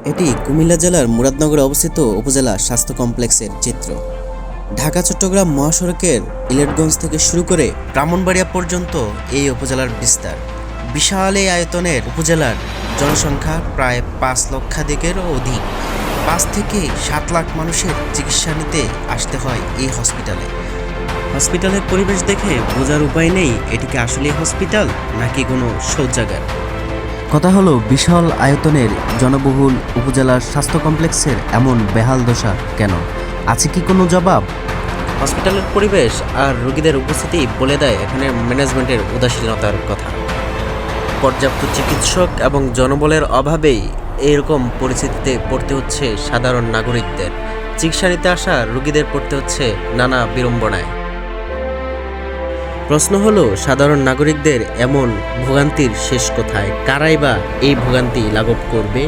এটি কুমিল্লা জেলার মুরাদনগরে অবস্থিত উপজেলা স্বাস্থ্য কমপ্লেক্সের চিত্র। ঢাকা চট্টগ্রাম মহাসড়কের ইলেটগঞ্জ থেকে শুরু করে ব্রাহ্মণবাড়িয়া পর্যন্ত এই উপজেলার বিস্তার। বিশাল এই আয়তনের উপজেলার জনসংখ্যা প্রায় 5 লক্ষাধিকেরও অধিক। 5 থেকে 7 লাখ মানুষের চিকিৎসা নিতে আসতে হয় এই হসপিটালে। হসপিটালের পরিবেশ দেখে বোঝার উপায় নেই এটিকে আসলে হসপিটাল নাকি কোনো শৌচাগার। কথা হলো, বিশাল আয়তনের জনবহুল উপজেলার স্বাস্থ্য কমপ্লেক্সের এমন বেহাল দশা কেন? আছে কি কোনো জবাব? হসপিটালের পরিবেশ আর রোগীদের উপস্থিতি বলে দেয় এখানের ম্যানেজমেন্টের উদাসীনতার কথা। পর্যাপ্ত চিকিৎসক এবং জনবলের অভাবেই এরকম পরিস্থিতিতে পড়তে হচ্ছে সাধারণ নাগরিকদের। চিকিৎসা নিতে আসা রোগীদের পড়তে হচ্ছে নানা বিড়ম্বনায়। প্রশ্ন হলো, সাধারণ নাগরিকদের এমন ভোগান্তির শেষ কোথায়? কারাই বা এই ভোগান্তি লাঘব করবে?